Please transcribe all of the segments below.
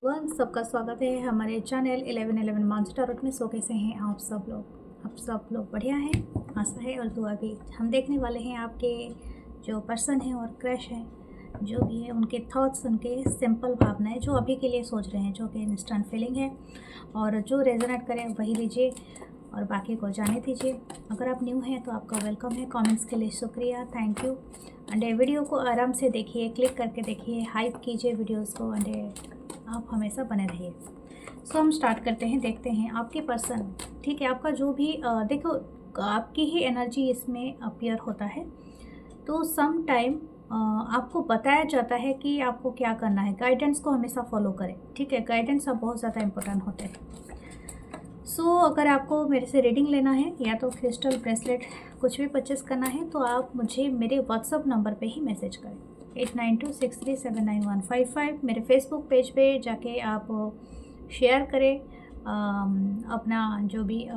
सबका स्वागत है हमारे चैनल 1111 मानसी टारोट में। सो कैसे हैं आप सब लोग बढ़िया हैं, आशा है और दुआ भी। हम देखने वाले हैं आपके जो पर्सन हैं और क्रश हैं, जो भी है उनके थॉट्स, उनके सिंपल भावनाएं जो अभी के लिए सोच रहे हैं, जो कि इंस्टेंट फीलिंग है। और जो रेजोनेट करे वही लीजिए और बाकी को जाने दीजिए। अगर आप न्यू हैं तो आपका वेलकम है। कमेंट्स के लिए शुक्रिया, थैंक यू। एंड वीडियो को आराम से देखिए, क्लिक करके देखिए, हाइप कीजिए वीडियोस को, एंड आप हमेशा बने रहिए। सो हम स्टार्ट करते हैं, देखते हैं आपके पर्सन। ठीक है, आपका जो भी देखो, आपकी ही एनर्जी इसमें अपीयर होता है। तो सम टाइम आपको बताया जाता है कि आपको क्या करना है। गाइडेंस को हमेशा फॉलो करें, ठीक है। गाइडेंस अब बहुत ज़्यादा इंपॉर्टेंट होते हैं। सो अगर आपको मेरे से रीडिंग लेना है या तो क्रिस्टल ब्रेसलेट कुछ भी परचेस करना है तो आप मुझे मेरे व्हाट्सअप नंबर पे ही मैसेज करें 8926379155। मेरे फेसबुक पेज पे जाके आप शेयर करें, अपना जो भी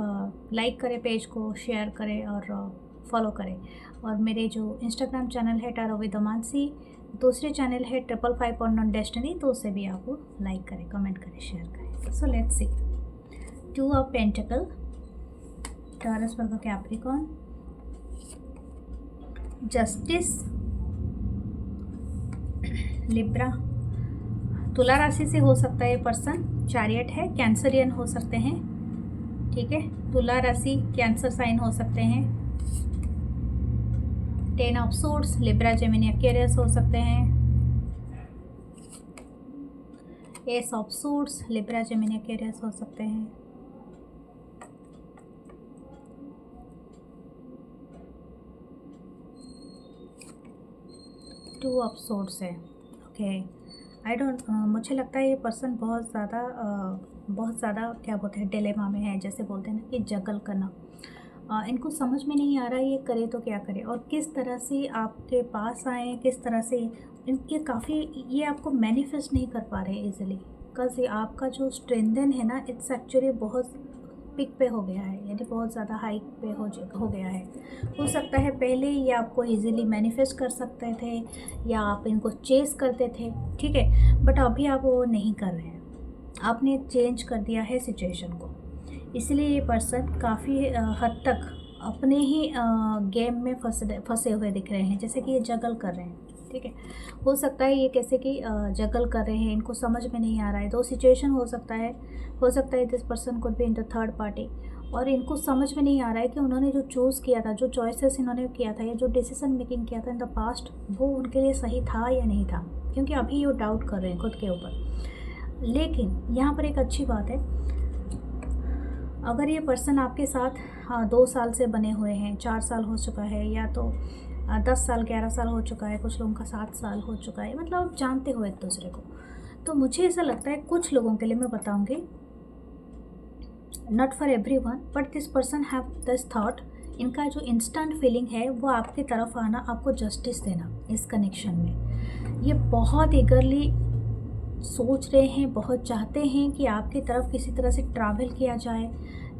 लाइक करें, पेज को शेयर करें और फॉलो करें। और मेरे जो इंस्टाग्राम चैनल है टैरो विद मानसी, दूसरे चैनल है 555 ऑन डेस्टिनी, तो उसे भी आप लाइक करें, कमेंट करें, शेयर करें। So let's see. 2 of Pentacle, Taurus, Virgo, Capricorn, Justice, Libra. तुला राशि से हो सकता है पर्सन, चैरियट है, कैंसरियन हो सकते हैं, ठीक है। तुला राशि कैंसर साइन हो सकते हैं। 10 of swords, Libra, Gemini, Aquarius हो सकते हैं। S of swords, Libra, Gemini, Aquarius हो सकते हैं। टू ऑफ सोर्ड्स है, ओके। आई डोंट, मुझे लगता है ये पर्सन बहुत ज़्यादा क्या बोलते हैं, डिलेमा में है। जैसे बोलते हैं ना कि जगल करना, इनको समझ में नहीं आ रहा है ये करे तो क्या करे और किस तरह से आपके पास आए, किस तरह से इनके काफ़ी ये आपको मैनिफेस्ट नहीं कर पा रहे इजीली। बिकॉज ये आपका जो स्ट्रेंथन है ना, इट्स एक्चुअली बहुत पिक पे हो गया है, यानी बहुत ज़्यादा हाइक पे हो गया है। हो सकता है पहले ये आपको इजीली मैनिफेस्ट कर सकते थे या आप इनको चेस करते थे, ठीक है। बट अभी आप वो नहीं कर रहे हैं, आपने चेंज कर दिया है सिचुएशन को। इसलिए ये पर्सन काफ़ी हद तक अपने ही गेम में फंसे हुए दिख रहे हैं, जैसे कि ये जगल कर रहे हैं, ठीक है। हो सकता है ये कैसे कि जगल कर रहे हैं, इनको समझ में नहीं आ रहा है। दो सिचुएशन हो सकता है this person could be in the third party, और इनको समझ में नहीं आ रहा है कि उन्होंने जो चूज़ किया था, जो चॉइसेस इन्होंने किया था या जो डिसीजन मेकिंग किया था इन द पास्ट, वो उनके लिए सही था या नहीं था, क्योंकि अभी ये डाउट कर रहे हैं खुद के ऊपर। लेकिन यहाँ पर एक अच्छी बात है, अगर ये पर्सन आपके साथ 2 साल से बने हुए हैं, 4 साल हो चुका है, या तो 10 साल 11 साल हो चुका है, कुछ लोगों का 7 साल हो चुका है, मतलब आप जानते हो एक दूसरे को, तो मुझे ऐसा लगता है कुछ लोगों के लिए मैं बताऊंगी, not for every one, but this person have this that. इनका जो इंस्टेंट फीलिंग है वो आपकी तरफ आना, आपको जस्टिस देना इस कनेक्शन में। ये बहुत ईगरली सोच रहे हैं, बहुत चाहते हैं कि आपकी तरफ किसी तरह से ट्रैवल किया जाए,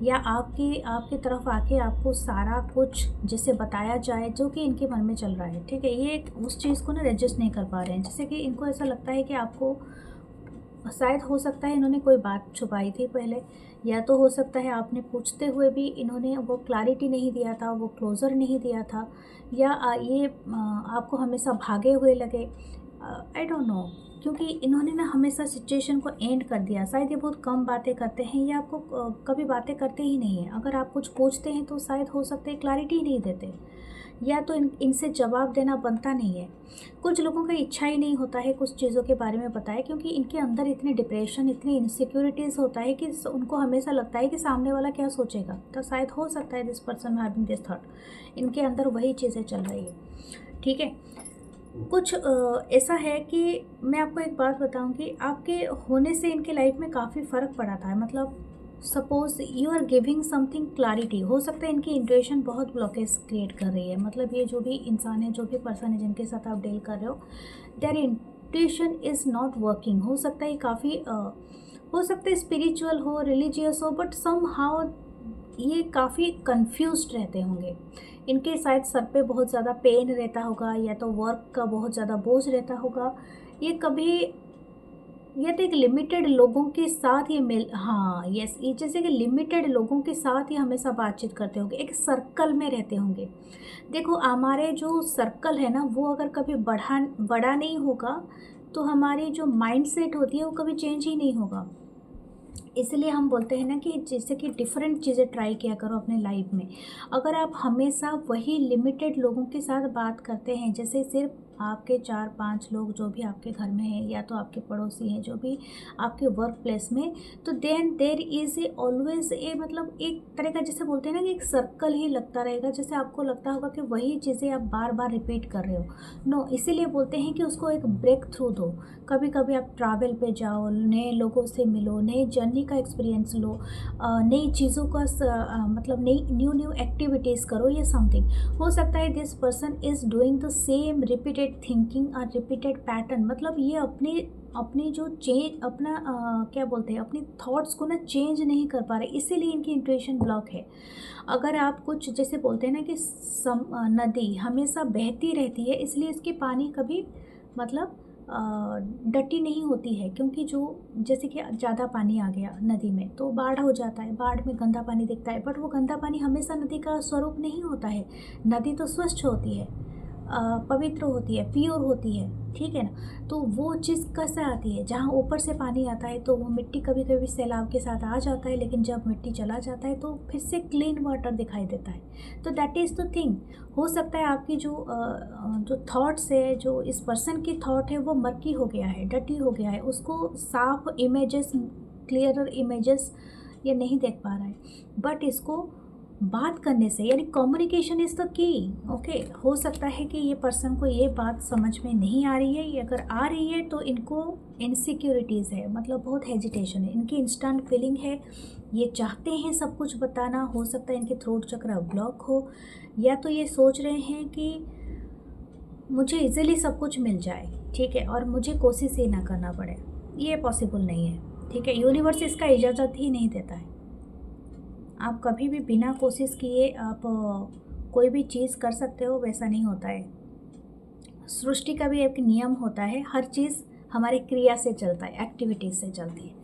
या आपकी तरफ आके आपको सारा कुछ जैसे बताया जाए जो कि इनके मन में चल रहा है, ठीक है। ये उस चीज़ को ना रजिस्ट नहीं कर पा रहे हैं, जैसे कि इनको ऐसा लगता है कि आपको शायद हो सकता है इन्होंने कोई बात छुपाई थी पहले, या तो हो सकता है आपने पूछते हुए भी इन्होंने वो क्लैरिटी नहीं दिया था, वो क्लोज़र नहीं दिया था, या ये आपको हमेशा भागे हुए लगे, आई डोंट नो। क्योंकि इन्होंने ना हमेशा सिचुएशन को एंड कर दिया। शायद ये बहुत कम बातें करते हैं या आपको कभी बातें करते ही नहीं हैं। अगर आप कुछ पूछते हैं तो शायद हो सकता है क्लैरिटी ही नहीं देते, या तो इनसे जवाब देना बनता नहीं है। कुछ लोगों का इच्छा ही नहीं होता है कुछ चीज़ों के बारे में बताए, क्योंकि इनके अंदर इतनी डिप्रेशन, इतनी इनसिक्योरिटीज़ होता है कि उनको हमेशा लगता है कि सामने वाला क्या सोचेगा। तो शायद हो सकता है this person having this thought, इनके अंदर वही चीज़ें चल रही है, ठीक है। कुछ ऐसा है कि मैं आपको एक बात बताऊं कि आपके होने से इनके लाइफ में काफ़ी फ़र्क पड़ा था। मतलब suppose you are giving something clarity, हो सकता है इनकी इंट्यूशन बहुत ब्लॉकेज क्रिएट कर रही है। मतलब ये जो भी इंसान है, जो भी पर्सन है जिनके साथ आप डील कर रहे हो, their intuition is not working. हो सकता है काफ़ी हो सकता है स्पिरिचुअल हो, रिलीजियस हो, बट सम हाउ ये काफ़ी कंफ्यूज्ड रहते होंगे। इनके शायद सर पे बहुत ज़्यादा पेन रहता होगा, या तो वर्क का बहुत ज़्यादा बोझ रहता होगा। ये कभी ये तो एक लिमिटेड लोगों के साथ ये मिल, हाँ यस, ये जैसे कि लिमिटेड लोगों के साथ ही हमेशा बातचीत करते होंगे, एक सर्कल में रहते होंगे। देखो हमारे जो सर्कल है ना, वो अगर कभी बड़ा नहीं होगा तो हमारी जो माइंडसेट होती है वो कभी चेंज ही नहीं होगा। इसलिए हम बोलते हैं ना कि जैसे कि डिफरेंट चीज़ें ट्राई किया करो अपने लाइफ में। अगर आप हमेशा वही लिमिटेड लोगों के साथ बात करते हैं, जैसे सिर्फ आपके 4-5 लोग जो भी आपके घर में हैं, या तो आपके पड़ोसी हैं, जो भी आपके वर्क प्लेस में, तो then there is a always a, मतलब एक तरह का जैसे बोलते हैं ना कि एक सर्कल ही लगता रहेगा, जैसे आपको लगता होगा कि वही चीज़ें आप बार बार रिपीट कर रहे हो। नो, इसीलिए बोलते हैं कि उसको एक ब्रेक थ्रू दो। कभी कभी आप ट्रैवल पे जाओ, नए लोगों से मिलो, नए जर्नी का एक्सपीरियंस लो, नई चीज़ों का मतलब नई न्यू एक्टिविटीज़ करो या समथिंग। हो सकता है this person is doing the same repeated thinking और रिपीटेड पैटर्न, मतलब ये अपने जो चेंज अपना क्या बोलते हैं, अपनी थॉट्स को ना चेंज नहीं कर पा रहे, इसीलिए इनकी इंट्यूशन ब्लॉक है। अगर आप कुछ जैसे बोलते हैं ना कि नदी हमेशा बहती रहती है, इसलिए इसके पानी कभी मतलब डटी नहीं होती है, क्योंकि जो जैसे कि ज़्यादा पानी आ गया नदी में तो बाढ़ हो जाता है, बाढ़ में गंदा पानी दिखता है, बट वो गंदा पानी हमेशा नदी का स्वरूप नहीं होता है। नदी तो स्वच्छ होती है, पवित्र होती है, प्योर होती है, ठीक है ना। तो वो चीज़ कैसे आती है, जहाँ ऊपर से पानी आता है तो वो मिट्टी कभी कभी सैलाब के साथ आ जाता है, लेकिन जब मिट्टी चला जाता है तो फिर से क्लीन वाटर दिखाई देता है। तो दैट इज़ द थिंग। हो सकता है आपकी जो थॉट्स है, जो इस पर्सन की थॉट है, वो मर्की हो गया है, डटी हो गया है, उसको साफ इमेजेस, क्लियरर इमेजेस ये नहीं देख पा रहा है। बट इसको बात करने से, यानी communication is the key. Okay, हो सकता है कि ये पर्सन को ये बात समझ में नहीं आ रही है, ये अगर आ रही है तो इनको इनसिक्योरिटीज़ है, मतलब बहुत हेजिटेशन है, इनकी इंस्टेंट फीलिंग है, ये चाहते हैं सब कुछ बताना। हो सकता है इनके थ्रोट चक्र ब्लॉक हो, या तो ये सोच रहे हैं कि मुझे इजीली सब कुछ मिल जाए, ठीक है, और मुझे कोशिश ही ना करना पड़े। ये पॉसिबल नहीं है, ठीक है, यूनिवर्स इसका इजाज़त ही नहीं देता है। आप कभी भी बिना कोशिश किए आप कोई भी चीज़ कर सकते हो, वैसा नहीं होता है। सृष्टि का भी एक नियम होता है, हर चीज़ हमारी क्रिया से चलता है, एक्टिविटीज़ से चलती है।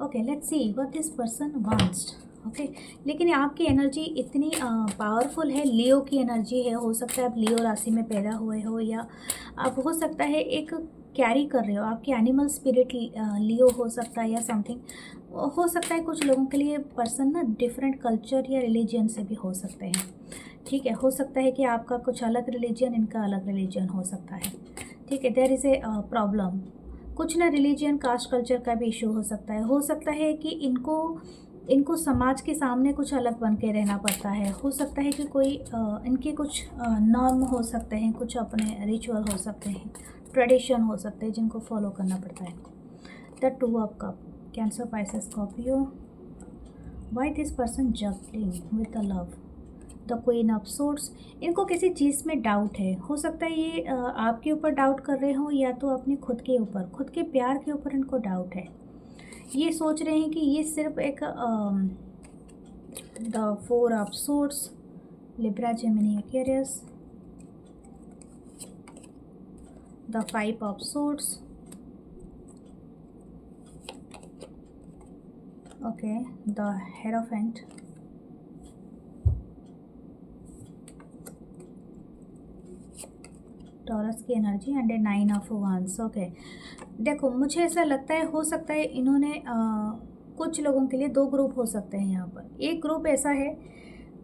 Okay, let's see what this person wants. Okay, लेकिन आपकी एनर्जी इतनी पावरफुल है, लियो की एनर्जी है। हो सकता है आप लियो राशि में पैदा हुए हो, या आप हो सकता है एक कैरी कर रहे हो, आपकी एनिमल स्पिरिट लियो हो सकता है, या समथिंग हो सकता है। कुछ लोगों के लिए पर्सन ना डिफरेंट कल्चर या रिलीजन से भी हो सकते हैं, ठीक है। हो सकता है कि आपका कुछ अलग रिलीजन, इनका अलग रिलीजन हो सकता है, ठीक है। देयर इज़ ए प्रॉब्लम, कुछ ना रिलीजन, कास्ट, कल्चर का भी इशू हो सकता है। हो सकता है कि इनको समाज के सामने कुछ अलग बन के रहना पड़ता है। हो सकता है कि कोई इनके कुछ नॉर्म हो सकते हैं, कुछ अपने रिचुअल हो सकते हैं, ट्रेडिशन हो सकते हैं जिनको फॉलो करना पड़ता है। The 2 of cup, cancer, Pisces, Scorpio. Why this person juggling with the love, the queen of swords. इनको किसी चीज़ में डाउट है। हो सकता है ये आपके ऊपर डाउट कर रहे हो, या तो अपने खुद के ऊपर, खुद के प्यार के ऊपर इनको डाउट है। ये सोच रहे हैं कि ये सिर्फ एक the 4 of swords, Libra, Gemini, Aquarius, the 5 of swords, okay, the hierophant, taurus की एनर्जी, एंड ए 9 ऑफ वांस। ओके, देखो मुझे ऐसा लगता है, हो सकता है इन्होंने कुछ लोगों के लिए 2 ग्रुप हो सकते हैं यहाँ पर। एक ग्रुप ऐसा है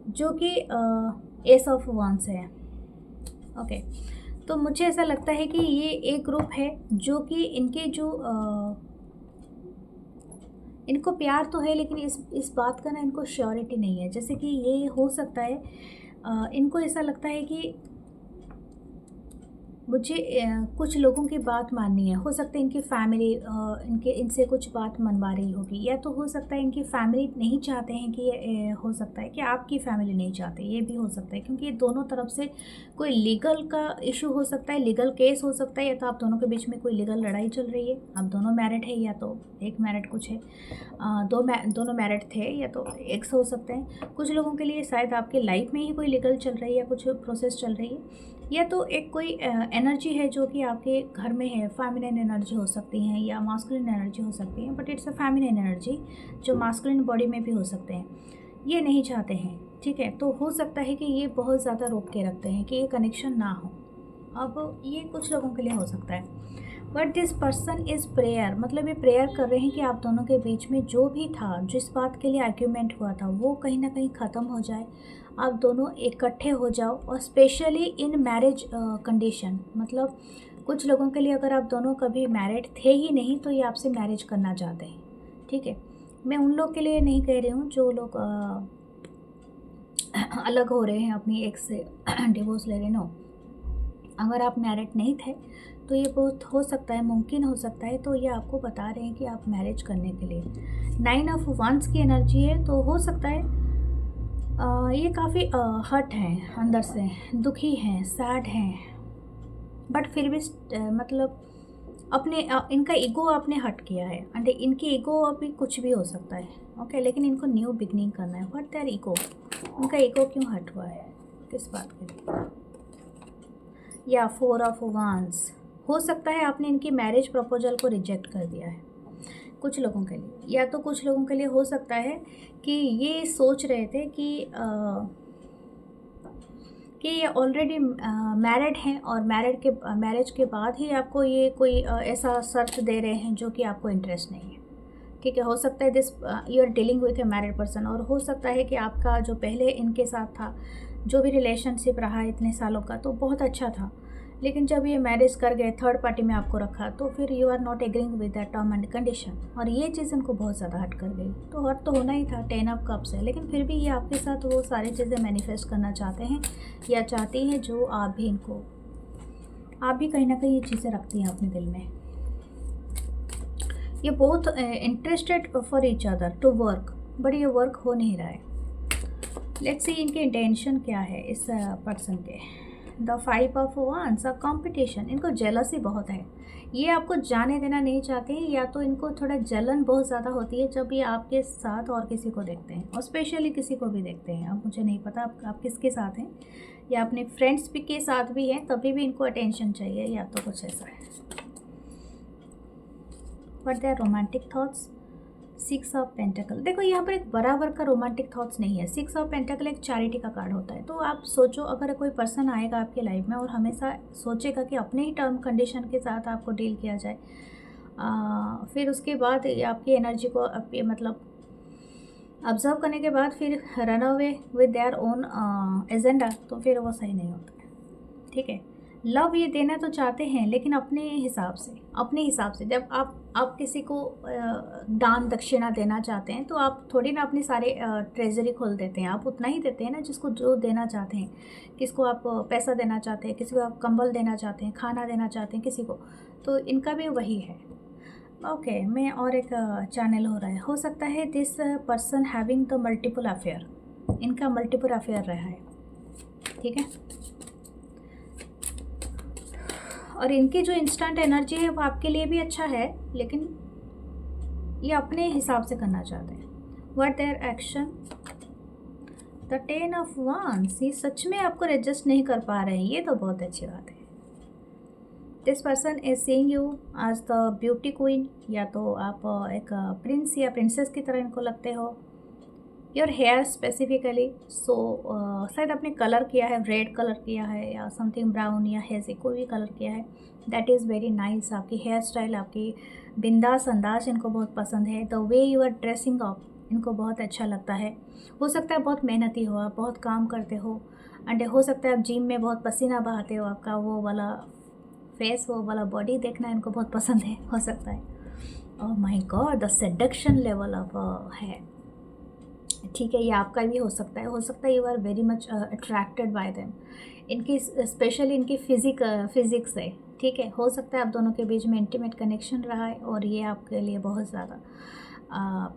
जो कि एस ऑफ वांस है। ओके, तो मुझे ऐसा लगता है कि ये एक ग्रुप है जो कि इनके जो इनको प्यार तो है, लेकिन इस बात का ना इनको श्योरिटी नहीं है। जैसे कि ये हो सकता है इनको ऐसा लगता है कि मुझे कुछ लोगों की बात माननी है। हो सकता है इनकी फैमिली इनसे कुछ बात मनवा रही होगी, या तो हो सकता है इनकी फैमिली नहीं चाहते हैं कि हो सकता है कि आपकी फैमिली नहीं चाहते, ये भी हो सकता है, क्योंकि ये दोनों तरफ से कोई लीगल का इशू हो सकता है, लीगल केस हो सकता है, या तो आप दोनों के बीच में कोई लीगल लड़ाई चल रही है। आप दोनों मैरिड है, या तो एक मैरिड कुछ है, दोनों मैरिड थे, या तो एक्स हो सकते हैं। कुछ लोगों के लिए शायद आपके लाइफ में ही कोई लीगल चल रही है या कुछ प्रोसेस चल रही है। या तो एक कोई एनर्जी है जो कि आपके घर में है, फेमिनिन एनर्जी हो सकती हैं या मास्कुलिन एनर्जी हो सकती है, but it's a feminine energy जो मास्कुलिन बॉडी में भी हो सकते हैं, ये नहीं चाहते हैं, ठीक है। तो हो सकता है कि ये बहुत ज़्यादा रोक के रखते हैं कि ये कनेक्शन ना हो। अब ये कुछ लोगों के लिए हो सकता है, but this person is prayer, मतलब ये प्रेयर कर रहे हैं कि आप दोनों के बीच में जो भी था, जिस बात के लिए आर्ग्यूमेंट हुआ था, वो कहीं ना कहीं ख़त्म हो जाए, आप दोनों इकट्ठे हो जाओ। और स्पेशली इन मैरिज कंडीशन, मतलब कुछ लोगों के लिए अगर आप दोनों कभी मैरिड थे ही नहीं तो ये आपसे मैरिज करना चाहते हैं, ठीक है। मैं उन लोग के लिए नहीं कह रही हूँ जो लोग अलग हो रहे हैं अपनी एक्स से, डिवोर्स ले रहे, नो। अगर आप मैरिड नहीं थे तो ये बहुत हो सकता है, मुमकिन हो सकता है, तो ये आपको बता रहे हैं कि आप मैरिज करने के लिए। 9 ऑफ वंस की एनर्जी है, तो हो सकता है ये काफ़ी हर्ट हैं, अंदर से दुखी हैं, सैड हैं, बट फिर भी मतलब अपने इनका ईगो आपने हर्ट किया है, एंड इनकी ईगो अभी कुछ भी हो सकता है, ओके। लेकिन इनको न्यू बिगनिंग करना है, बट देयर ईगो, उनका ईगो क्यों हर्ट हुआ है, किस बात के लिए? या 4 ऑफ वांस, हो सकता है आपने इनकी मैरिज प्रपोजल को रिजेक्ट कर दिया है कुछ लोगों के लिए, या तो कुछ लोगों के लिए हो सकता है कि ये सोच रहे थे कि ये ऑलरेडी मैरिड हैं और मैरिज के बाद ही आपको ये कोई ऐसा शर्त दे रहे हैं जो कि आपको इंटरेस्ट नहीं है, ठीक है। हो सकता है this you are dealing with a married person, और हो सकता है कि आपका जो पहले इनके साथ था, जो भी रिलेशनशिप रहा इतने सालों का, तो बहुत अच्छा था, लेकिन जब ये मैरिज कर गए, थर्ड पार्टी में आपको रखा, तो फिर you are not agreeing with that term and condition, और ये चीज़ इनको बहुत ज़्यादा हर्ट कर गई। तो हर्ट तो होना ही था, 10 ऑफ कप्स है, लेकिन फिर भी ये आपके साथ वो सारी चीज़ें मैनिफेस्ट करना चाहते हैं या चाहती हैं जो आप भी कहीं ना कहीं ये चीज़ें रखती हैं अपने दिल में। ये बहुत interested for each other to work, but ये वर्क हो नहीं रहा है। लेट्स सी इनके इंटेंशन क्या है इस पर्सन के। द 5 ऑफ वांस, कंपटीशन, इनको जेलसी बहुत है, ये आपको जाने देना नहीं चाहते हैं, या तो इनको थोड़ा जलन बहुत ज़्यादा होती है जब ये आपके साथ और किसी को देखते हैं, और स्पेशली किसी को भी देखते हैं। अब मुझे नहीं पता आप किसके साथ हैं, या अपने फ्रेंड्स भी के साथ भी हैं, तभी भी इनको अटेंशन चाहिए, या तो कुछ ऐसा है। But they are romantic thoughts. 6 of pentacle, देखो यहाँ पर एक बराबर का रोमांटिक थॉट्स नहीं है। 6 ऑफ पेंटिकल एक चैरिटी का कार्ड होता है। तो आप सोचो, अगर कोई पर्सन आएगा आपके लाइफ में और हमेशा सोचेगा कि अपने ही टर्म कंडीशन के साथ आपको डील किया जाए, फिर उसके बाद आपकी एनर्जी को मतलब ऑब्जर्व करने के बाद फिर run away with their own agenda, तो फिर वो सही नहीं होता है, ठीक है। लव ये देना तो चाहते हैं, लेकिन अपने हिसाब से जब आप किसी को दान दक्षिणा देना चाहते हैं, तो आप थोड़ी ना अपने सारे ट्रेजरी खोल देते हैं, आप उतना ही देते हैं ना जिसको जो देना चाहते हैं। किसको आप पैसा देना चाहते हैं, किसी को आप कंबल देना चाहते हैं, खाना देना चाहते हैं किसी को, तो इनका भी वही है, ओके। मैं और एक चैनल हो रहा है, हो सकता है this person having the multiple affair, इनका मल्टीपल अफेयर रहा है, ठीक है। और इनकी जो इंस्टेंट एनर्जी है वो आपके लिए भी अच्छा है, लेकिन ये अपने हिसाब से करना चाहते हैं। What their action, the 10 of वांस, ये सच में आपको एडजस्ट नहीं कर पा रहे हैं, ये तो बहुत अच्छी बात है। This person is seeing you as the beauty queen, या तो आप एक प्रिंस या प्रिंसेस की तरह इनको लगते हो। योर हेयर स्पेसिफिकली, सो शायद आपने कलर किया है, रेड कलर किया है या समथिंग ब्राउन या हेज़ी, कोई भी कलर किया है, दैट इज़ वेरी नाइस। आपकी हेयर स्टाइल, आपकी बिंदास अंदाज इनको बहुत पसंद है। The way you are dressing up इनको बहुत अच्छा लगता है। हो सकता है बहुत मेहनती हो, आप बहुत काम करते हो, एंड हो सकता है आप जिम में बहुत पसीना बहाते हो, आपका वो वाला फेस, वो वाला बॉडी देखना इनको बहुत पसंद है, हो सकता है। Oh my God, the seduction level of है, ठीक है। ये आपका भी हो सकता है you are very much attracted by them. इनकी स्पेशली इनकी फिजिक्स है, ठीक है। हो सकता है आप दोनों के बीच में इंटीमेट कनेक्शन रहा है और ये आपके लिए बहुत ज़्यादा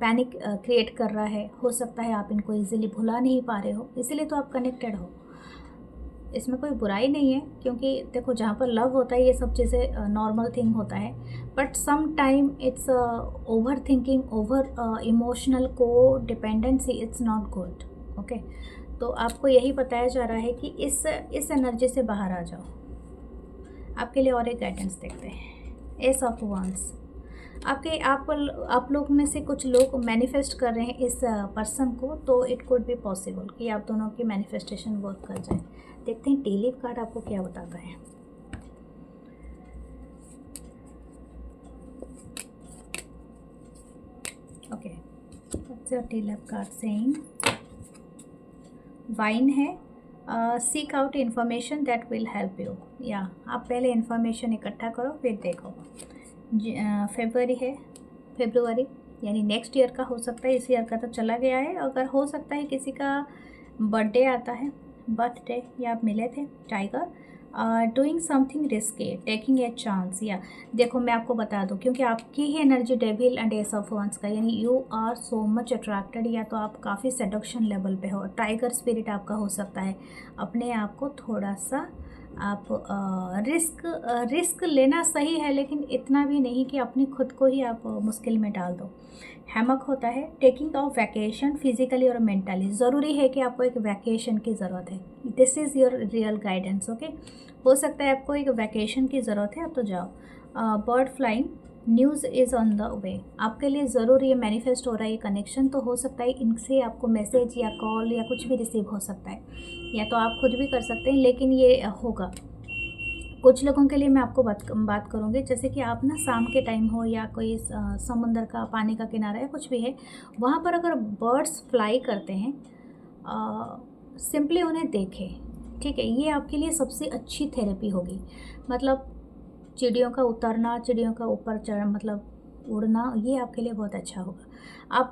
पैनिक क्रिएट कर रहा है। हो सकता है आप इनको इजीली भुला नहीं पा रहे हो, इसीलिए तो आप कनेक्टेड हो। इसमें कोई बुराई नहीं है, क्योंकि देखो जहाँ पर लव होता है ये सब चीज़ें नॉर्मल थिंग होता है, but some time it's over thinking, over emotional को dependency, it's not good, okay. तो आपको यही बताया जा रहा है कि इस एनर्जी से बाहर आ जाओ। आपके लिए और एक गाइडेंस देखते हैं। S of wands. आप लोग में से कुछ लोग मैनिफेस्ट कर रहे हैं इस पर्सन को, तो इट कुड बी पॉसिबल कि आप दोनों की मैनिफेस्टेशन वर्क कर जाए। देखते हैं टी लीफ कार्ड आपको क्या बताता है। Okay, what's your tea leaf card saying? Wine है। Seek out information that will help you. या आप पहले इन्फॉर्मेशन इकट्ठा करो फिर देखो। फेब्रुवरी यानी नेक्स्ट ईयर का हो सकता है, इस ईयर का तो चला गया है। अगर हो सकता है किसी का बर्थडे आता है, बर्थडे या आप मिले थे। Tiger, doing something risky, taking a chance. या देखो मैं आपको बता दूं, क्योंकि आपकी ही energy devil and ace of wands का, यानी you are so much attracted, या तो आप काफ़ी सेडक्शन लेवल पे हो। टाइगर स्पिरिट आपका हो सकता है। अपने आप को थोड़ा सा आप रिस्क लेना सही है, लेकिन इतना भी नहीं कि अपनी खुद को ही आप मुश्किल में डाल दो। हैमक होता है। टेकिंग ऑफ वैकेशन फिजिकली और मेंटली। ज़रूरी है कि आपको एक वैकेशन की ज़रूरत है। This is your real guidance. Okay, हो सकता है आपको एक वैकेशन की ज़रूरत है, अब तो जाओ। Bird flying, news is on the way. आपके लिए ज़रूर ये मैनिफेस्ट हो रहा है ये कनेक्शन, तो हो सकता है इनसे आपको मैसेज या कॉल या कुछ भी रिसीव हो सकता है, या तो आप खुद भी कर सकते हैं, लेकिन ये होगा। कुछ लोगों के लिए मैं आपको बात करूँगी, जैसे कि आप ना शाम के टाइम हो या कोई समुंदर का पानी का किनारा या कुछ भी है, वहाँ पर अगर बर्ड्स फ्लाई करते हैं, सिंपली उन्हें देखें। ठीक है, ये आपके लिए सबसे अच्छी थेरेपी होगी। मतलब चिड़ियों का उतरना, चिड़ियों का ऊपर चढ़ मतलब उड़ना, ये आपके लिए बहुत अच्छा होगा। आप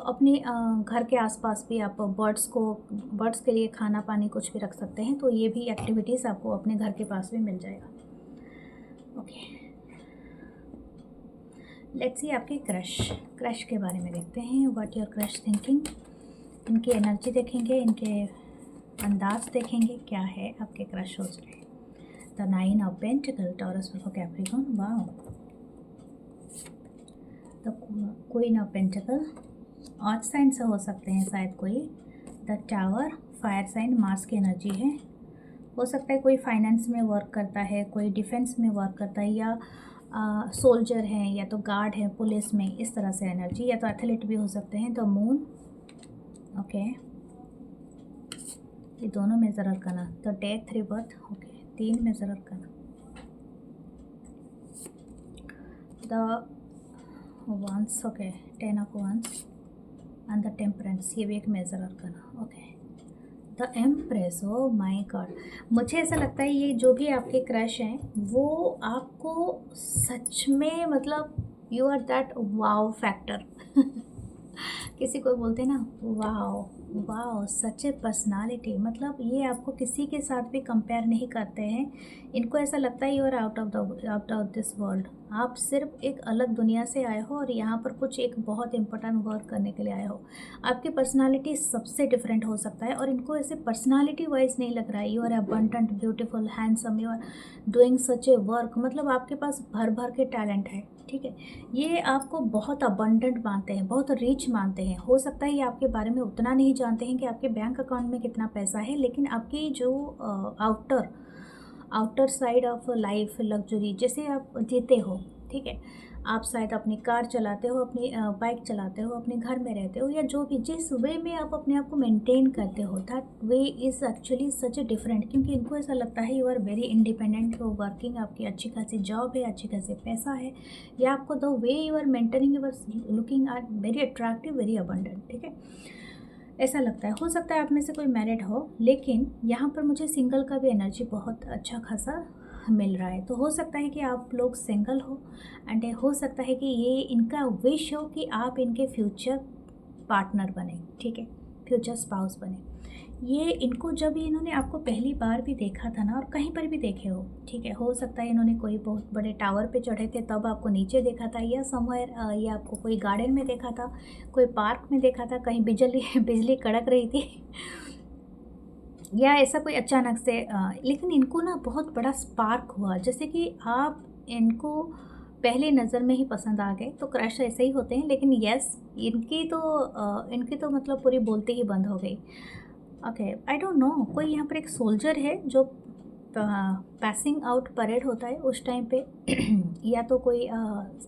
अपने घर के आसपास भी आप बर्ड्स के लिए खाना पानी कुछ भी रख सकते हैं, तो ये भी एक्टिविटीज़ आपको अपने घर के पास भी मिल जाएगा। ओके, लेट्स सी आपके क्रश के बारे में देखते हैं। What your crush thinking. इनकी एनर्जी देखेंगे, इनके अंदाज देखेंगे, क्या है आपके क्रश सोच रहे हैं। The 9 of pentacle, Taurus for Capricorn. Wow, the queen of pentacle, earth sign से हो सकते हैं शायद कोई। The tower, fire sign, Mars की एनर्जी है। हो सकता है कोई फाइनेंस में वर्क करता है, कोई डिफेंस में वर्क करता है, या सोल्जर हैं, या तो गार्ड हैं पुलिस में, इस तरह से एनर्जी, या तो एथलीट भी हो सकते हैं। द मून, ओके, ये दोनों में ज़रूर करना। द डेथ, रिबर्थ, ओके, 3 में ज़रूर करना। The wands, okay, 10 of wands and the temperance, ये भी एक मेजर करना। Okay, the empress, oh my God, मुझे ऐसा लगता है ये जो भी आपके क्रश हैं वो आपको सच में मतलब you are that wow factor. किसी को बोलते हैं ना wow wow, such a personality, मतलब ये आपको किसी के साथ भी कंपेयर नहीं करते हैं। इनको ऐसा लगता है you are out of this world. आप सिर्फ एक अलग दुनिया से आए हो और यहाँ पर कुछ एक बहुत इंपॉर्टेंट वर्क करने के लिए आए हो। आपकी पर्सनालिटी सबसे डिफरेंट हो सकता है, और इनको ऐसे पर्सनालिटी वाइज नहीं लग रहा है you are abundant, beautiful, handsome, you are doing such a work. मतलब आपके पास भर भर के टैलेंट है। ठीक है, ये आपको बहुत अबंडेंट मानते हैं, बहुत रिच मानते हैं। हो सकता है ये आपके बारे में उतना नहीं जानते हैं कि आपके बैंक अकाउंट में कितना पैसा है, लेकिन आपकी जो outer side of life luxury जैसे आप जीते हो, ठीक है, आप शायद अपनी कार चलाते हो, अपनी बाइक चलाते हो, अपने घर में रहते हो, या जो भी जिस वे में आप अपने आप को मेंटेन करते हो, that way is actually such a different. क्योंकि इनको ऐसा लगता है you are very independent, you working, आपकी अच्छी खासी जॉब है, अच्छी खासी पैसा है, या आपको the way you are maintaining you are looking are very attractive, very abundant. ठीक है, ऐसा लगता है। हो सकता है आप में से कोई मैरिड हो, लेकिन यहाँ पर मुझे सिंगल का भी एनर्जी बहुत अच्छा खासा मिल रहा है। तो हो सकता है कि आप लोग सिंगल हो, एंड हो सकता है कि ये इनका विश हो कि आप इनके फ्यूचर पार्टनर बने। ठीक है, फ्यूचर स्पाउस बने। ये इनको जब इन्होंने आपको पहली बार भी देखा था ना, और कहीं पर भी देखे हो, ठीक है, हो सकता है इन्होंने कोई बहुत बड़े टावर पे चढ़े थे तब आपको नीचे देखा था, या समवेयर या आपको कोई गार्डन में देखा था, कोई पार्क में देखा था, कहीं बिजली कड़क रही थी, या ऐसा कोई अचानक से लेकिन इनको ना बहुत बड़ा स्पार्क हुआ, जैसे कि आप इनको पहली नज़र में ही पसंद आ गए। तो क्रश ऐसे ही होते हैं, लेकिन यस, इनकी तो मतलब पूरी बोलती ही बंद हो गई। ओके, आई डोंट नो, कोई यहाँ पर एक सोल्जर है जो पासिंग आउट परेड होता है उस टाइम पे या तो कोई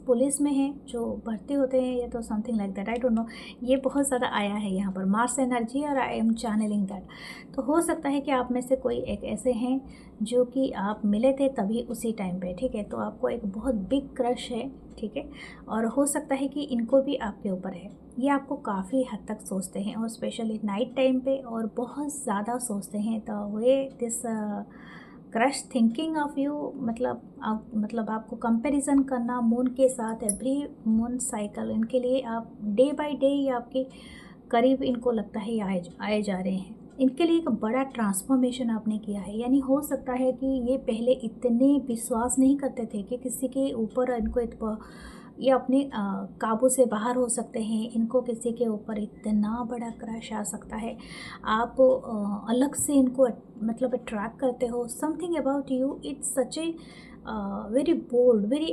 पुलिस में है जो भर्ती होते हैं, या तो something like that, I don't know. ये बहुत ज़्यादा आया है यहाँ पर मार्स एनर्जी, और आई एम चैनलिंग दैट। तो हो सकता है कि आप में से कोई एक ऐसे हैं जो कि आप मिले थे तभी उसी टाइम पे, ठीक है। तो आपको एक बहुत बिग क्रश है, ठीक है। और हो सकता है कि इनको भी आपके ऊपर है। ये आपको काफ़ी हद तक सोचते हैं, और स्पेशली नाइट टाइम पे, और बहुत ज़्यादा सोचते हैं। The way this crush thinking of you, मतलब आपको कंपैरिजन करना मून के साथ, एवरी मून साइकिल इनके लिए आप डे बाय डे ये आपके करीब इनको लगता है ये आए जा रहे हैं। इनके लिए एक बड़ा ट्रांसफॉर्मेशन आपने किया है। यानी हो सकता है कि ये पहले इतने विश्वास नहीं करते थे कि किसी के ऊपर इनको ये अपने काबू से बाहर हो सकते हैं। इनको किसी के ऊपर इतना बड़ा क्रश आ सकता है। आप अलग से इनको मतलब अट्रैक्ट करते हो। Something about you, it's such a very bold, very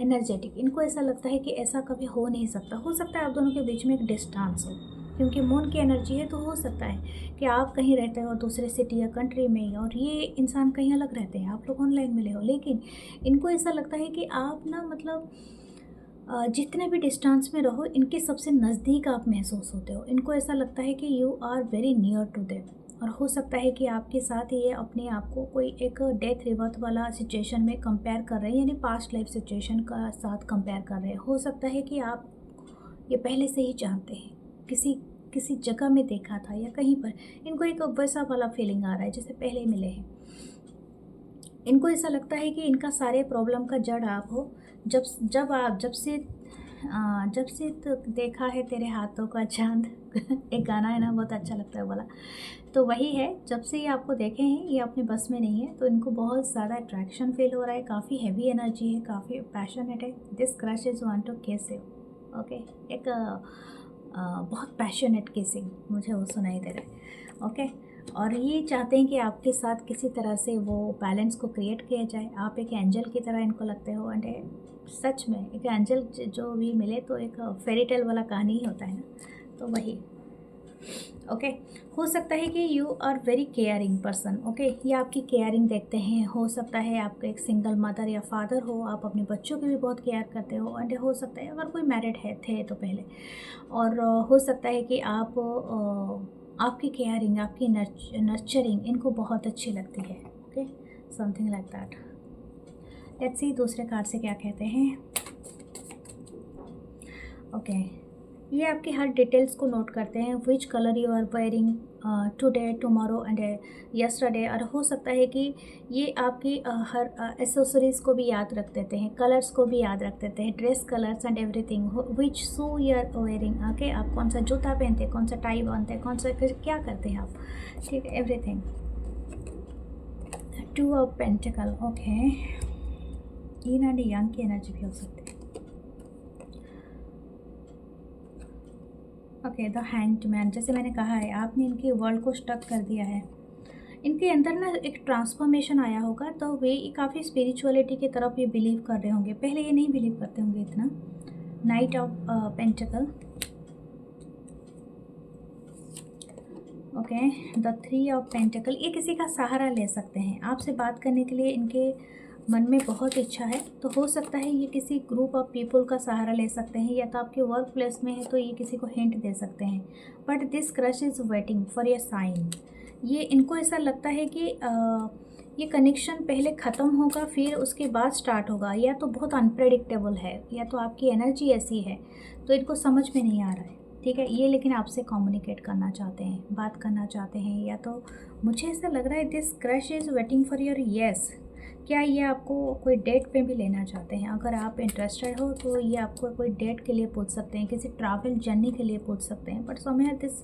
energetic. इनको ऐसा लगता है कि ऐसा कभी हो नहीं सकता। हो सकता है आप दोनों के बीच में एक डिस्टेंस हो, क्योंकि मून की एनर्जी है। तो हो सकता है कि आप कहीं रहते हो दूसरे सिटी या कंट्री में, और ये इंसान कहीं अलग रहते हैं, आप लोग ऑनलाइन मिले हो। लेकिन इनको ऐसा लगता है कि आप ना मतलब जितने भी डिस्टेंस में रहो, इनके सबसे नज़दीक आप महसूस होते हो। इनको ऐसा लगता है कि you are very near to them. और हो सकता है कि आपके साथ ये अपने आप को कोई एक डेथ रिवर्थ वाला सिचुएशन में कंपेयर कर रहे हैं, यानी पास्ट लाइफ सिचुएशन का साथ कंपेयर कर रहे हैं। हो सकता है कि आप ये पहले से ही जानते हैं, किसी किसी जगह में देखा था या कहीं पर। इनको एक वैसा वाला फीलिंग आ रहा है जैसे पहले मिले हैं। इनको ऐसा लगता है कि इनका सारे प्रॉब्लम का जड़ आप हो। जब से तो देखा है तेरे हाथों का चांद एक गाना है ना, बहुत अच्छा लगता है वाला। तो वही है, जब से ये आपको देखे हैं ये अपने बस में नहीं है। तो इनको बहुत ज़्यादा अट्रैक्शन फील हो रहा है, काफ़ी हैवी एनर्जी है, काफ़ी पैशनेट है। This crush is want to kiss you. Okay, एक बहुत पैशनेट किसिंग मुझे वो सुनाई दे रहा है। ओके, और ये चाहते हैं कि आपके साथ किसी तरह से वो बैलेंस को क्रिएट किया जाए। आप एक एंजल की तरह इनको लगते हो। एंड सच में एक एंजल जो भी मिले तो एक फेरी टेल वाला कहानी ही होता है ना, तो वही। ओके, हो सकता है कि you are very caring person. Okay, ये आपकी केयरिंग देखते हैं। हो सकता है आपका एक सिंगल मदर या फादर हो, आप अपने बच्चों की भी बहुत केयर करते हो। एंड हो सकता है अगर कोई मैरिड है थे तो पहले। और हो सकता है कि आप आपकी केयरिंग, आपकी नर्चरिंग इनको बहुत अच्छी लगती है। Okay, something like that. Let's see दूसरे कार्ड से क्या कहते हैं। ओके, ये आपकी हर डिटेल्स को नोट करते हैं। Which colour you are wearing today, tomorrow and yesterday. और हो सकता है कि ये आपकी हर एसेसरीज़ को भी याद रख देते हैं, कलर्स को भी याद रख देते हैं, dress colours and everything. Which shoe you are wearing. Okay, आप कौन सा जूता पहनते हैं, कौन सा टाई बांधते हैं, कौन सा क्या करते हैं आप, ठीक है, एवरीथिंग। 2 of pentacle. ओके, यीन एंड यांग की एनर्जी भी हो सकती है। Okay, the hanged man. जैसे मैंने कहा है, आपने इनके वर्ल्ड को स्टक कर दिया है। इनके अंदर ना एक ट्रांसफॉर्मेशन आया होगा, तो वे काफ़ी स्पिरिचुअलिटी की तरफ ये बिलीव कर रहे होंगे। पहले ये नहीं बिलीव करते होंगे इतना। Night of pentacle. Okay, the 3 of pentacle. ये किसी का सहारा ले सकते हैं। आपसे बात करने के लिए इनके मन में बहुत इच्छा है। तो हो सकता है ये किसी ग्रुप ऑफ पीपल का सहारा ले सकते हैं, या तो आपके वर्क प्लेस में है तो ये किसी को हिंट दे सकते हैं। But this crush is waiting for a sign. ये इनको ऐसा लगता है कि ये कनेक्शन पहले ख़त्म होगा, फिर उसके बाद स्टार्ट होगा। या तो बहुत अनप्रेडिक्टेबल है, या तो आपकी एनर्जी ऐसी है तो इनको समझ में नहीं आ रहा है, ठीक है। ये लेकिन आपसे कम्युनिकेट करना चाहते हैं, बात करना चाहते हैं। या तो मुझे ऐसा लग रहा है this crush is waiting for your yes. क्या ये आपको कोई डेट पे भी लेना चाहते हैं? अगर आप इंटरेस्टेड हो तो ये आपको कोई डेट के लिए पूछ सकते हैं, किसी ट्रैवल जर्नी के लिए पूछ सकते हैं। But somewhere this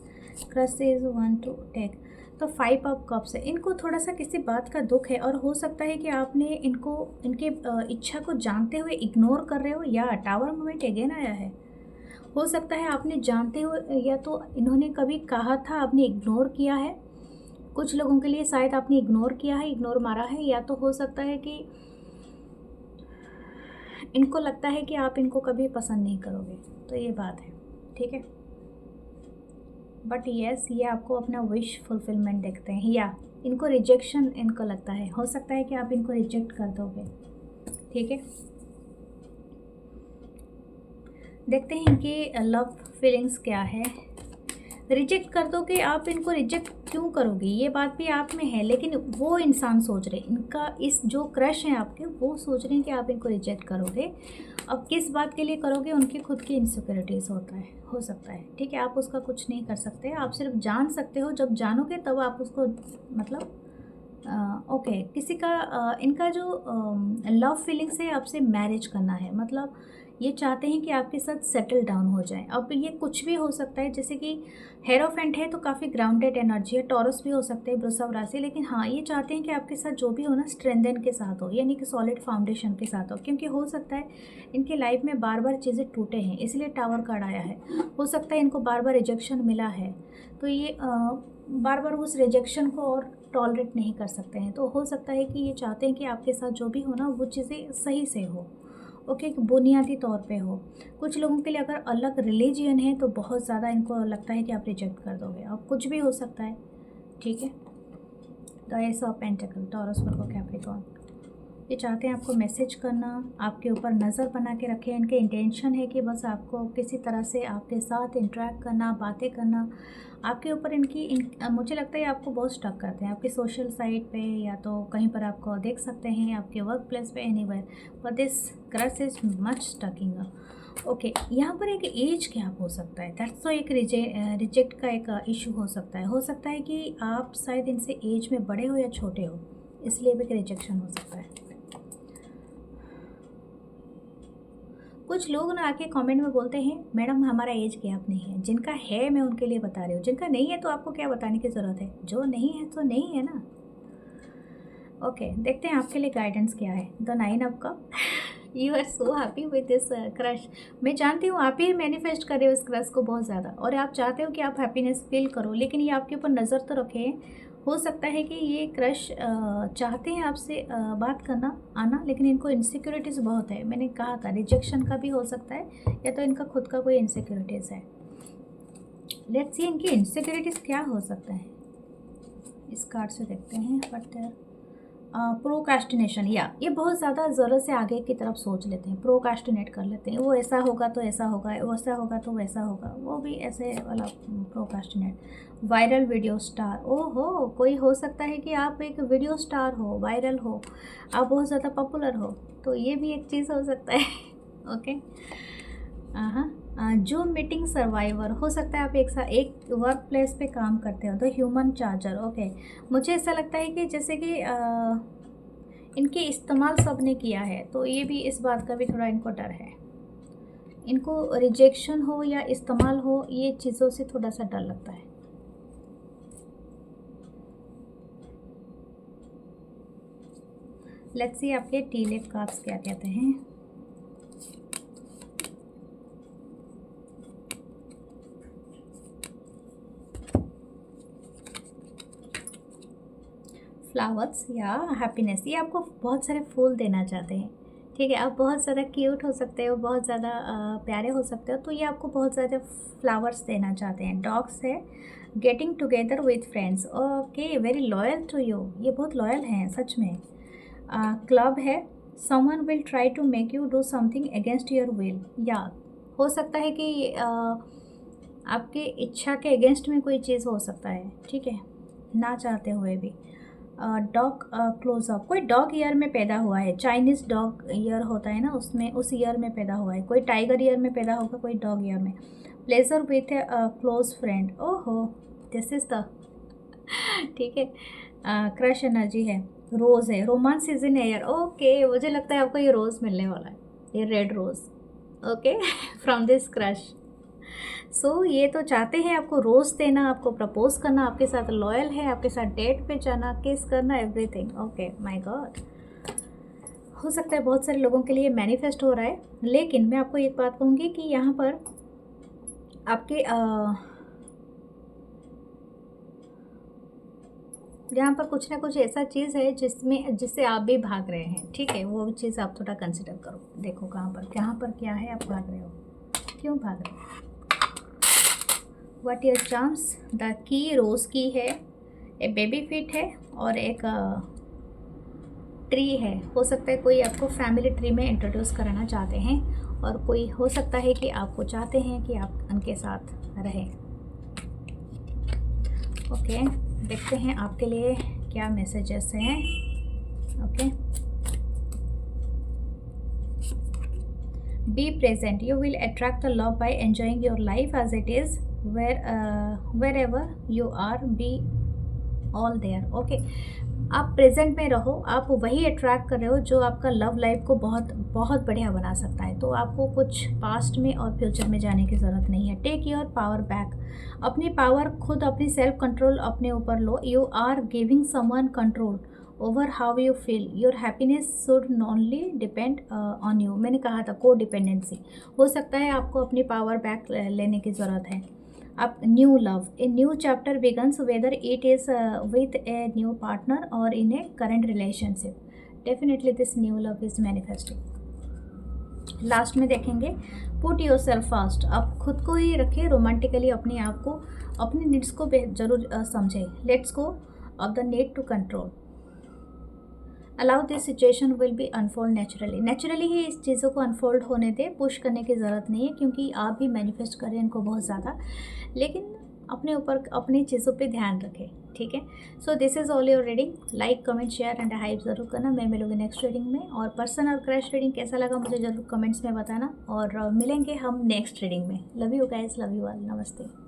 crush is want to take. तो 5 ऑफ कप्स है। इनको थोड़ा सा किसी बात का दुख है, और हो सकता है कि आपने इनको इनके इच्छा को जानते हुए इग्नोर कर रहे हो, या टावर मोमेंट अगेन आया है। हो सकता है आपने जानते हो, या तो इन्होंने कभी कहा था आपने इग्नोर किया है। कुछ लोगों के लिए शायद आपने इग्नोर किया है, इग्नोर मारा है। या तो हो सकता है कि इनको लगता है कि आप इनको कभी पसंद नहीं करोगे। तो ये बात है, ठीक है। बट यस, ये आपको अपना विश फुलफिलमेंट देखते हैं, या इनको रिजेक्शन इनको लगता है, हो सकता है कि आप इनको रिजेक्ट कर दोगे। ठीक है, देखते हैं इनकी लव फीलिंग्स क्या है। रिजेक्ट कर दोगे आप इनको, रिजेक्ट क्यों करोगे ये बात भी आप में है, लेकिन वो इंसान सोच रहे, इनका इस जो क्रश है आपके, वो सोच रहे हैं कि आप इनको रिजेक्ट करोगे। अब किस बात के लिए करोगे, उनकी खुद की इनसिक्योरिटीज़ हो सकता है। ठीक है, आप उसका कुछ नहीं कर सकते, आप सिर्फ जान सकते हो, जब जानोगे तब आप उसको मतलब ओके किसी का इनका जो लव फीलिंग्स है आपसे मैरिज करना है, मतलब ये चाहते हैं कि आपके साथ सेटल डाउन हो जाए। अब ये कुछ भी हो सकता है, जैसे कि हेरोफेंट है तो काफ़ी ग्राउंडेड एनर्जी है, टॉरस भी हो सकते हैं, वृषभ राशि, लेकिन हाँ ये चाहते हैं कि आपके साथ जो भी हो ना स्ट्रेंथन के साथ हो, यानी कि सॉलिड फाउंडेशन के साथ हो, क्योंकि हो सकता है इनकी लाइफ में बार बार चीज़ें टूटे हैं, इसलिए टावर कार्ड आया है। हो सकता है इनको बार बार रिजेक्शन मिला है, तो ये बार बार उस रिजेक्शन को और टॉलरेट नहीं कर सकते हैं, तो हो सकता है कि ये चाहते हैं कि आपके साथ जो भी हो ना वो चीज़ें सही से हो, ओके बुनियादी तौर पे हो। कुछ लोगों के लिए अगर अलग रिलीजियन है तो बहुत ज़्यादा इनको लगता है कि आप रिजेक्ट कर दोगे, अब कुछ भी हो सकता है। ठीक है, the S of pentacle, taurus, Virgo, Capricorn, ये चाहते हैं आपको मैसेज करना, आपके ऊपर नज़र बना के रखें। इनके इंटेंशन है कि बस आपको किसी तरह से आपके साथ इंटरेक्ट करना, बातें करना, आपके ऊपर मुझे लगता है आपको बहुत स्टक करते हैं आपके सोशल साइट पे, या तो कहीं पर आपको देख सकते हैं आपके वर्क प्लेस पे, anywhere, but this crush is much stucking. Okay, यहाँ पर एक एज गैप हो सकता है, दैट्स तो एक रिजेक्ट का एक इशू हो सकता है कि आप शायद इनसे एज में बड़े हो या छोटे हो, इसलिए भी रिजेक्शन हो सकता है। कुछ लोग ना आके कमेंट में बोलते हैं मैडम हमारा एज गैप नहीं है, जिनका है मैं उनके लिए बता रही हूँ, जिनका नहीं है तो आपको क्या बताने की ज़रूरत है, जो नहीं है तो नहीं है ना। ओके, देखते हैं आपके लिए गाइडेंस क्या है। The 9 of cup, you are so happy with this crush. मैं जानती हूँ आप ही मैनिफेस्ट कर रहे हो इस क्रश को बहुत ज़्यादा, और आप चाहते हो कि आप हैप्पीनेस फील करो, लेकिन ये आपके ऊपर नज़र तो रखे। हो सकता है कि ये क्रश चाहते हैं आपसे बात करना आना, लेकिन इनको इनसिक्योरिटीज़ बहुत है। मैंने कहा था रिजेक्शन का भी हो सकता है, या तो इनका खुद का कोई इनसिक्योरिटीज़ है। लेट्स सी इनकी इनसिक्योरिटीज़ क्या हो सकता है, इस कार्ड से देखते हैं। बट प्रोकास्टिनेशन, या ये बहुत ज़्यादा ज़रूरत से आगे की तरफ सोच लेते हैं, प्रोकास्टिनेट कर लेते हैं, वो ऐसा होगा तो ऐसा होगा, वैसा होगा तो वैसा होगा, वो भी ऐसे वाला प्रोकास्टिनेट। वायरल वीडियो स्टार, ओहो, कोई हो सकता है कि आप एक वीडियो स्टार हो, वायरल हो, आप बहुत ज़्यादा पॉपुलर हो, तो ये भी एक चीज़ हो सकता है। ओके, हाँ, जो मीटिंग सर्वाइवर, हो सकता है आप एक वर्क प्लेस पे काम करते हो, द ह्यूमन चार्जर। ओके, मुझे ऐसा लगता है कि जैसे कि इनके इस्तेमाल सब ने किया है, तो ये भी इस बात का भी थोड़ा इनको डर है, इनको रिजेक्शन हो या इस्तेमाल हो, ये चीज़ों से थोड़ा सा डर लगता है। लेट्स सी आपके टी लीफ कार्ड्स क्या कहते हैं। फ्लावर्स या हैप्पीनेस, ये आपको बहुत सारे फूल देना चाहते हैं। ठीक है, आप बहुत ज़्यादा क्यूट हो सकते हो, बहुत ज़्यादा प्यारे हो सकते हो, तो ये आपको बहुत ज़्यादा फ्लावर्स देना चाहते हैं। डॉग्स है, getting together with friends, okay, very loyal to you, ये बहुत लॉयल हैं सच में। क्लब है, someone will try to make you do something against your will, या हो सकता है कि आपके इच्छा के अगेंस्ट में कोई चीज़ हो सकता है। ठीक है, ना चाहते हुए भी। डॉग क्लोजअप, कोई डॉग ईयर में पैदा हुआ है, चाइनीज़ डॉग ईयर होता है ना, उसमें उस ईयर में पैदा हुआ है, कोई टाइगर ईयर में पैदा होगा, कोई डॉग ईयर में। Pleasure with A close friend, ओहो, दिस इज़ द ठीक है। क्रश एनर्जी है, रोज़ है, romance is in air, okay, मुझे लगता है आपको ये रोज़ मिलने वाला है, ये red rose, okay, from this crush. So ये तो चाहते हैं आपको रोज़ देना, आपको प्रपोज करना, आपके साथ लॉयल है, आपके साथ डेट पे जाना, किस करना, एवरीथिंग। ओके, माय गॉड, हो सकता है बहुत सारे लोगों के लिए मैनिफेस्ट हो रहा है, लेकिन मैं आपको एक बात कहूँगी कि यहाँ पर आपके यहाँ पर कुछ ना कुछ ऐसा चीज़ है जिससे आप भी भाग रहे हैं। ठीक है, वो चीज़ आप थोड़ा कंसिडर करो, देखो कहाँ पर क्या है, आप भाग रहे हो, क्यों भाग रहे हो। What your chance. The key रोज की है, एक बेबी फिट है और एक ट्री है। हो सकता है कोई आपको फैमिली ट्री में इंट्रोड्यूस कराना चाहते हैं और कोई हो सकता है कि आपको चाहते हैं कि आप उनके साथ रहें। ओके, देखते हैं आपके लिए क्या मैसेजेस हैं। Okay, be present, you will attract the love by enjoying your life as it is, wherever you are, be all there. Okay, आप प्रेजेंट में रहो, आप वही अट्रैक्ट कर रहे हो जो आपका लव लाइफ को बहुत बहुत बढ़िया बना सकता है। तो आपको कुछ पास्ट में और फ्यूचर में जाने की ज़रूरत नहीं है। टेक योर पावर बैक, अपनी पावर खुद, अपनी सेल्फ कंट्रोल अपने ऊपर लो। You are giving someone control over how you feel, your happiness should only depend on you. मैंने कहा था को डिपेंडेंसी, हो सकता है आपको अपनी पावर बैक लेने की ज़रूरत है। अब new love, a new chapter begins whether it is with a new partner और in a current relationship, definitely this new love is manifesting. Last में देखेंगे पुट योर सेल्फ फर्स्ट, आप खुद को ही रखें रोमांटिकली, अपने आप को, अपनी नीड्स को जरूर समझें। Let's go of the need to control, allow this situation will be unfold naturally, naturally ही इस चीज़ों को अनफोल्ड होने दें, पुश करने की ज़रूरत नहीं है क्योंकि आप भी मैनिफेस्ट करें इनको बहुत ज़्यादा, लेकिन अपने ऊपर अपनी चीज़ों पे ध्यान रखें। ठीक है, so this is all your reading. Like comment share and hype ज़रूर करना। मैं मिलूंगी नेक्स्ट रीडिंग में, और पर्सन और क्रश रीडिंग कैसा लगा मुझे ज़रूर कमेंट्स में बताना, और मिलेंगे हम नेक्स्ट रीडिंग में। Love you guys, love you all, नमस्ते।